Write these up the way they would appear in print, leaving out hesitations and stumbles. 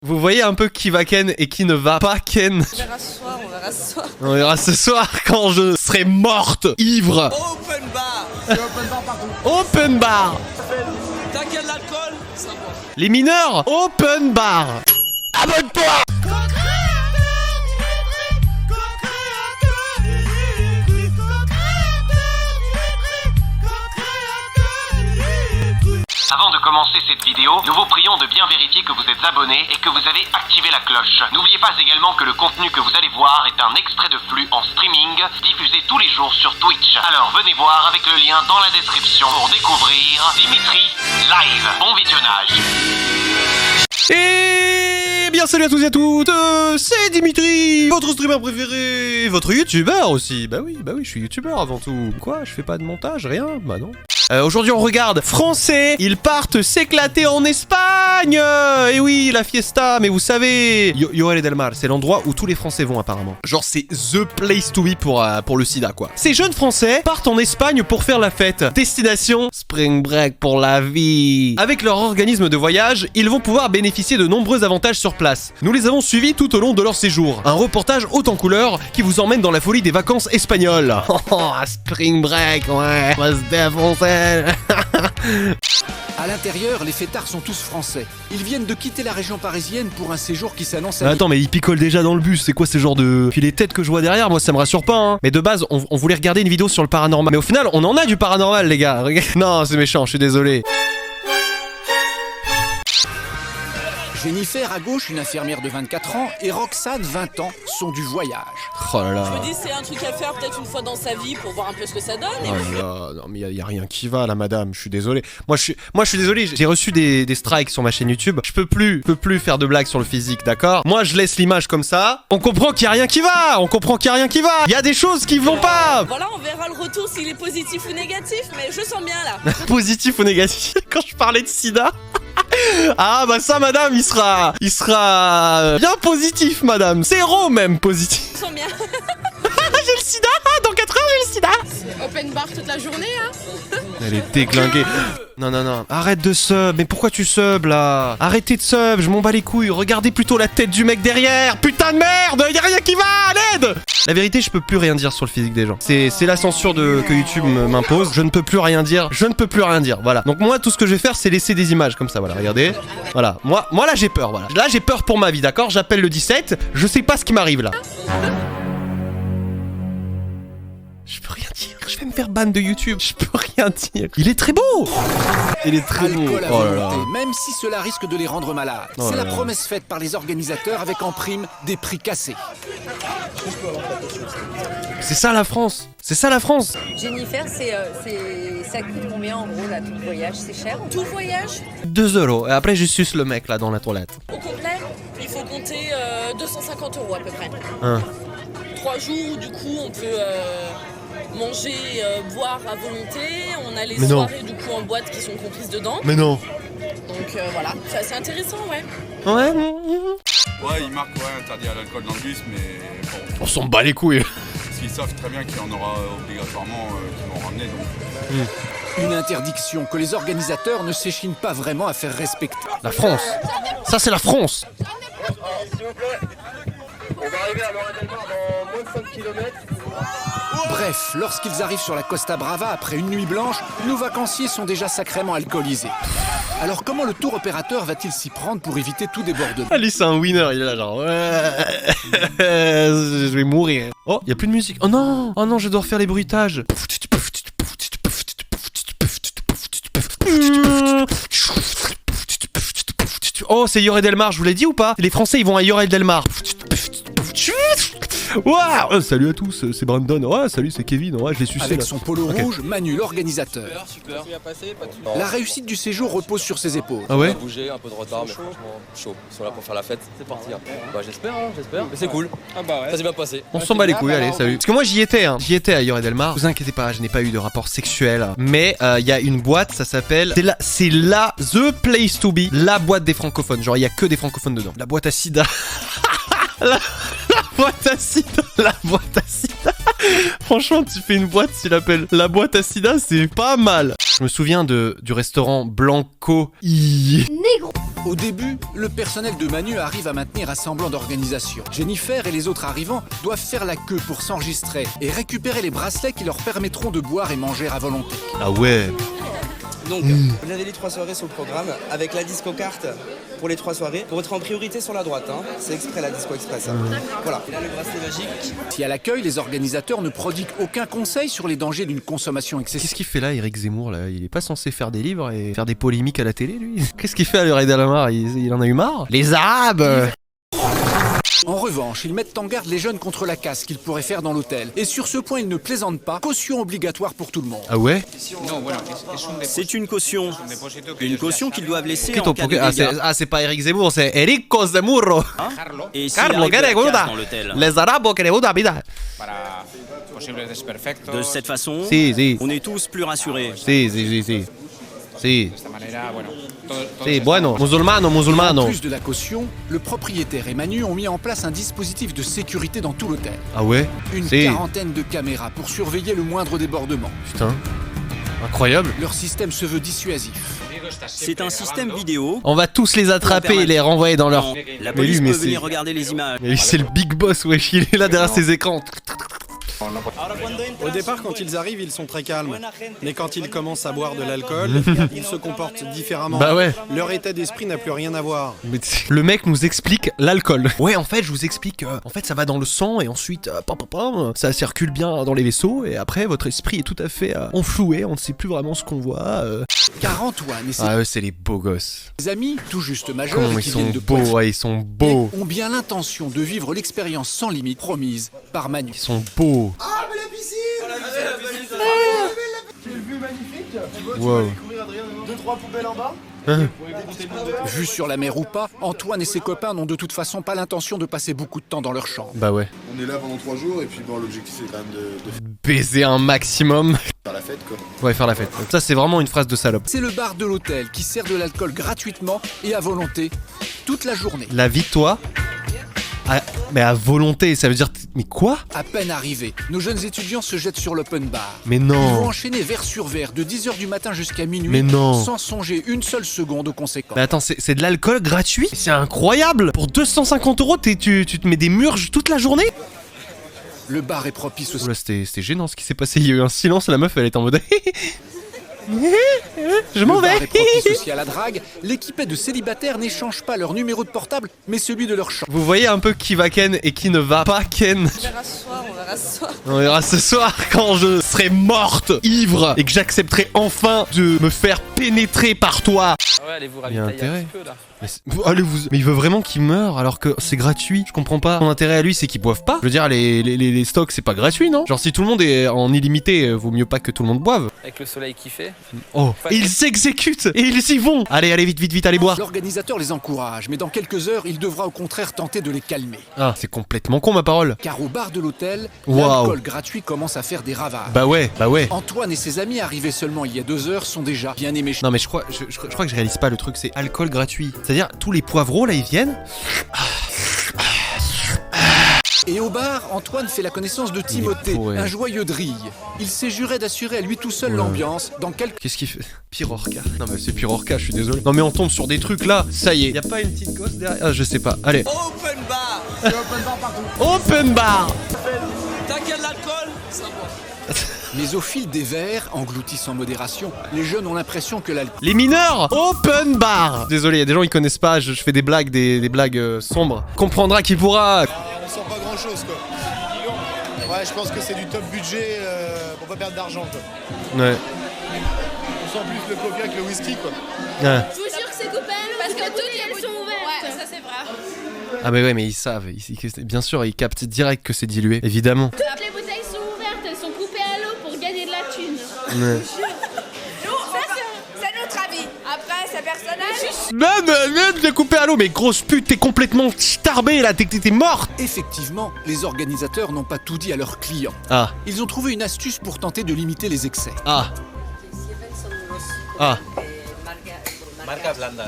Vous voyez un peu qui va ken et qui ne va pas ken. On verra ce soir, on verra ce soir. On verra ce soir quand je serai morte, ivre. Open bar. C'est open bar partout. Open bar. T'as quel alcool? Ça va. Les mineurs, open bar. Abonne-toi. Avant de commencer cette vidéo, nous vous prions de bien vérifier que vous êtes abonné et que vous avez activé la cloche. N'oubliez pas également que le contenu que vous allez voir est un extrait de flux en streaming, diffusé tous les jours sur Twitch. Alors venez voir avec le lien dans la description pour découvrir Dimitri live. Bon visionnage. Et bien salut à tous et à toutes, c'est Dimitri, votre streamer préféré, votre youtubeur aussi. Bah oui, je suis youtubeur avant tout. Quoi, je fais pas de montage, rien? Bah non. Aujourd'hui on regarde Français, ils partent s'éclater en Espagne. Et oui, la fiesta, mais vous savez, Lloret del Mar, c'est l'endroit où tous les Français vont apparemment. Genre c'est the place to be pour le sida quoi. Ces jeunes Français partent en Espagne pour faire la fête. Destination Spring Break pour la vie. Avec leur organisme de voyage, ils vont pouvoir bénéficier de nombreux avantages sur place. Nous les avons suivis tout au long de leur séjour. Un reportage haut en couleur qui vous emmène dans la folie des vacances espagnoles. Oh, Spring Break, ouais, on va se défoncer. À l'intérieur, les fêtards sont tous français. Ils viennent de quitter la région parisienne pour un séjour qui s'annonce à... Attends, mais ils picolent déjà dans le bus, c'est quoi ces genres de... Puis les têtes que je vois derrière, moi ça me rassure pas, hein. Mais de base, on voulait regarder une vidéo sur le paranormal. Mais au final, on en a du paranormal, les gars. Non, c'est méchant, je suis désolé. Jennifer, à gauche, une infirmière de 24 ans, et Roxane, 20 ans, sont du voyage. Oh là là. Je me dis c'est un truc à faire peut-être une fois dans sa vie pour voir un peu ce que ça donne. Oh là là, non mais y a rien qui va là madame, je suis désolé. Moi je suis désolé, j'ai reçu des strikes sur ma chaîne YouTube. Je peux plus faire de blagues sur le physique, d'accord? Moi je laisse l'image comme ça. On comprend qu'il y a rien qui va, Il y a des choses qui vont pas. Voilà, on verra le retour s'il est positif ou négatif, mais je sens bien là. Positif ou négatif? Quand je parlais de sida. Ah bah ça madame, il sera bien positif madame. Zéro même positif. Je sens bien. J'ai le sida, dans 4 heures j'ai le sida. Open bar toute la journée, hein. Elle est déglinguée. Non, arrête de sub, mais pourquoi tu sub là? Arrêtez de sub, je m'en bats les couilles, regardez plutôt la tête du mec derrière. Putain de merde, y'a rien qui va, à l'aide. La vérité, je peux plus rien dire sur le physique des gens. C'est la censure que YouTube m'impose, je ne peux plus rien dire, voilà. Donc moi, tout ce que je vais faire, c'est laisser des images comme ça, voilà, regardez. Voilà, moi là j'ai peur, voilà. Là j'ai peur pour ma vie, d'accord? J'appelle le 17, je sais pas ce qui m'arrive là. Je peux rien dire, je vais me faire ban de YouTube, je peux rien dire. Il est très beau. Il est très beau. Alcool à Oh là volonté, là. même si cela risque de les rendre malades. Oh C'est là la là. promesse faite par les organisateurs avec en prime des prix cassés. C'est ça la France. C'est ça la France. Jennifer, ça coûte combien en gros là, tout le voyage? C'est cher? Tout voyage 2 €. Et après je suce le mec là dans la toilette. au complet, il faut compter 250 € à peu près. Hein. 3 jours, du coup, on peut manger, boire à volonté. On a les Mais non. soirées du coup en boîte qui sont comprises dedans. Mais non. Donc voilà, c'est assez intéressant, ouais. Ouais. Ouais, il marque interdit à l'alcool dans le bus, mais bon, On s'en bat les couilles. parce qu'ils savent très bien qu'il y en aura obligatoirement qui vont ramener. Donc. Une interdiction que les organisateurs ne s'échinent pas vraiment à faire respecter. La France. Ça c'est la France. S'il vous plaît, on va arriver à Lloret del Mar dans moins de 5 km. Bref, lorsqu'ils arrivent sur la Costa Brava après une nuit blanche, nos vacanciers sont déjà sacrément alcoolisés. Alors comment le tour opérateur va-t-il s'y prendre pour éviter tout débordement? Allez, c'est un winner, il est là genre. Ouais. Je vais mourir. Oh, y a plus de musique. Oh non, je dois refaire les bruitages. Oh, c'est Lloret del Mar, je vous l'ai dit ou pas? Les Français, ils vont à Lloret del Mar. Waouh, salut à tous, c'est Brandon. Ouais, salut, c'est Kevin. Ouais, je l'ai sucé Avec là. son polo rouge, Manu, l'organisateur. Super. La réussite du séjour repose sur ses épaules. Ah ouais? Bouger, un peu de retard, mais franchement chaud. Ils sont là pour faire la fête, c'est parti. Hein. Bah j'espère. Mais c'est cool. Ah bah ouais. Ça s'est bien passé. On s'en bat les couilles, allez, salut. Parce que moi j'y étais à Lloret del Mar. Vous inquiétez pas, je n'ai pas eu de rapport sexuel. Mais il y a une boîte, ça s'appelle. C'est la The Place to Be, la boîte des francophones. Genre il y a que des francophones dedans. La boîte à sida. La boîte à sida. Franchement, tu fais une boîte, tu l'appelles la boîte à sida, c'est pas mal. Je me souviens du restaurant Blanco. Au début, le personnel de Manu arrive à maintenir un semblant d'organisation. Jennifer et les autres arrivants doivent faire la queue pour s'enregistrer et récupérer les bracelets qui leur permettront de boire et manger à volonté. Ah ouais. Donc, vous avez les 3 soirées sur le programme avec la disco carte pour les 3 soirées. Vous retirez en priorité sur la droite, hein. C'est exprès la disco express. Hein. Voilà. Et là, le bracelet magique. Si à l'accueil, les organisateurs ne prodiguent aucun conseil sur les dangers d'une consommation excessive. Qu'est-ce qu'il fait là, Éric Zemmour là? Il est pas censé faire des livres et faire des polémiques à la télé, lui? Qu'est-ce qu'il fait à l'heure d'Alamar? Il en a eu marre? Les Arabes! En revanche, ils mettent en garde les jeunes contre la casse qu'ils pourraient faire dans l'hôtel. Et sur ce point, ils ne plaisantent pas. Caution obligatoire pour tout le monde. Ah ouais? C'est une caution. Une caution qu'ils doivent laisser en cas de dégâts. C'est pas Éric Zemmour, c'est Enrico Zemmour. Et s'il Carlo, arrive de que la le casse gusta? dans l'hôtel. Les Arabes que le gusta, vida. De cette façon, Si. on est tous plus rassurés. Si, bueno, musulmano. En plus de la caution, le propriétaire et Manu ont mis en place un dispositif de sécurité dans tout l'hôtel. Ah ouais? Une Si. quarantaine de caméras pour surveiller le moindre débordement. Putain. Incroyable. Leur système se veut dissuasif. C'est un système vidéo. On va tous les attraper et les renvoyer dans leur... La Mais police lui, peut venir regarder les images. Mais lui, c'est le big boss, wesh, il est là derrière ses écrans. Au départ, quand ils arrivent, ils sont très calmes. Mais quand ils commencent à boire de l'alcool, ils se comportent différemment. Bah ouais. Leur état d'esprit n'a plus rien à voir. Mais le mec nous explique l'alcool. Ouais, en fait, je vous explique. En fait, ça va dans le sang et ensuite, ça circule bien dans les vaisseaux. Et après, votre esprit est tout à fait enfloué. On ne sait plus vraiment ce qu'on voit. Car Antoine et ses Ah, eux, c'est les beaux gosses. amis, tout juste majeurs Comment et ils qui sont viennent de beaux, Poitiers, ouais, ils sont beaux. ont bien l'intention de vivre l'expérience sans limite promise par Manu. Ils sont beaux. Ah, mais la piscine! Quelle vue magnifique! Tu vois, Wow. tu vas découvrir Adrien, 2-3 poubelles en bas. Vu sur la mer ou pas, Antoine et ses copains n'ont de toute façon pas l'intention de passer beaucoup de temps dans leur chambre. Bah ouais. On est là pendant 3 jours et puis bon, l'objectif c'est quand même de Baiser un maximum. faire la fête quoi. Ouais, faire la fête. Ça, c'est vraiment une phrase de salope. C'est le bar de l'hôtel qui sert de l'alcool gratuitement et à volonté toute la journée. La vie de toi. Mais à volonté, ça veut dire... Mais quoi? À peine arrivés, nos jeunes étudiants se jettent sur l'open bar. Mais Ils vont non. enchaîner verre sur verre de 10h du matin jusqu'à minuit Mais non. sans songer une seule seconde aux conséquences. Mais attends, c'est de l'alcool gratuit? C'est incroyable! Pour 250 €, tu te mets des murges toute la journée? Le bar est propice au... Oula, c'était gênant ce qui s'est passé. Il y a eu un silence, la meuf, elle était en mode... Je m'en Le bar vais. est propice aussi à la drague. L'équipée de célibataires n'échange pas leur numéro de portable, mais celui de leur chambre. Vous voyez un peu qui va ken et qui ne va pas ken. On verra ce soir, on verra ce soir. On verra ce soir quand je serai morte, ivre, et que j'accepterai enfin de me faire pénétrer par toi. Ouais, allez vous Il y a ravitailler un intérêt. petit peu là. Mais il veut vraiment qu'il meure alors que c'est gratuit. Je comprends pas. Son intérêt à lui, c'est qu'ils boivent pas. Je veux dire, les stocks, c'est pas gratuit, non? Genre, si tout le monde est en illimité, vaut mieux pas que tout le monde boive. Avec le soleil qui fait. Oh, et ils s'exécutent et ils y vont. Allez, vite, allez boire. L'organisateur les encourage, mais dans quelques heures, il devra au contraire tenter de les calmer. Ah, c'est complètement con ma parole. Car au bar de l'hôtel, Waouh. l'alcool gratuit commence à faire des ravages. Bah ouais. Antoine et ses amis, arrivés seulement il y a 2 heures, sont déjà bien éméchés. Non mais je crois que je réalise pas le truc, c'est alcool gratuit. C'est-à-dire tous les poivreaux là ils viennent. Et au bar, Antoine fait la connaissance de Timothée, bourré. un joyeux drille. Il s'est juré d'assurer à lui tout seul Oula. l'ambiance dans quelques... Qu'est-ce qu'il fait? Pyrorca. Non mais c'est Pyrorca, je suis désolé. Non mais on tombe sur des trucs là, ça y est. Y a pas une petite gosse derrière? Ah je sais pas. Allez. Open bar! C'est open bar partout. Open bar. T'as quel alcool? Ça boit. Mais au fil des verres, engloutis sans modération, les jeunes ont l'impression que l'alcool... Les mineurs. Open bar. Désolé, y a des gens ils connaissent pas. Je fais des blagues, des blagues sombres. Comprendra qui pourra. On sent pas grand chose quoi. Ouais, je pense que c'est du top budget pour pas perdre d'argent quoi. Ouais. On sent plus le coca que le whisky quoi. Ouais. Je vous jure que c'est coupé à l'eau parce que toutes elles sont ouvertes. Ouais, ça c'est vrai. Ah mais ouais mais ils savent. Bien sûr ils captent direct que c'est dilué. Évidemment. Toutes les bouteilles sont ouvertes, elles sont coupées à l'eau pour gagner de la thune. Ouais. Nous, c'est notre avis. Après, c'est personnel. Même j'ai coupé à l'eau. Mais grosse pute, t'es complètement starbée là. T'es morte. Effectivement, les organisateurs n'ont pas tout dit à leurs clients. Ah. Ils ont trouvé une astuce pour tenter de limiter les excès. Ah. Ah.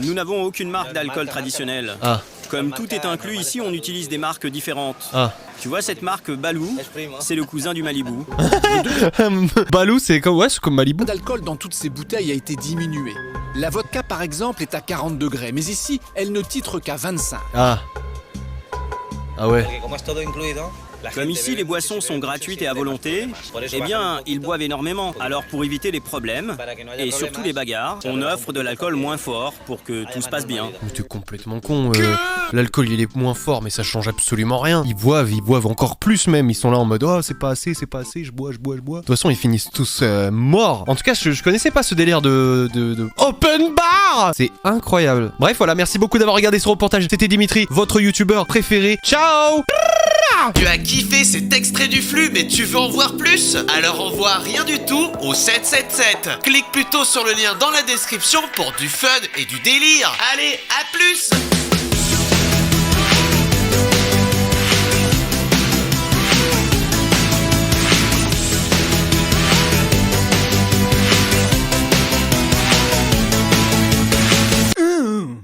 Nous n'avons aucune marque d'alcool traditionnel. Ah. Comme tout est inclus ici, on utilise des marques différentes. Ah. Tu vois cette marque Balou, c'est le cousin du Malibu. Balou, c'est comme Malibu. L'alcool dans toutes ces bouteilles a été diminué. La vodka par exemple est à 40 degrés, mais ici, elle ne titre qu'à 25. Ah. Ah ouais. Comme ici les boissons sont gratuites et à volonté, eh bien ils boivent énormément. Alors pour éviter les problèmes et surtout les bagarres, on offre de l'alcool moins fort pour que tout se passe bien. Mais t'es complètement con. L'alcool il est moins fort mais ça change absolument rien. Ils boivent encore plus même. Ils sont là en mode oh c'est pas assez, je bois. De toute façon ils finissent tous morts. En tout cas je connaissais pas ce délire de open bar. C'est incroyable. Bref voilà, merci beaucoup d'avoir regardé ce reportage. C'était Dimitri, votre youtubeur préféré. Ciao. Tu as kiffé cet extrait du flux, mais tu veux en voir plus? Alors envoie rien du tout au 777. Clique plutôt sur le lien dans la description pour du fun et du délire. Allez, à plus!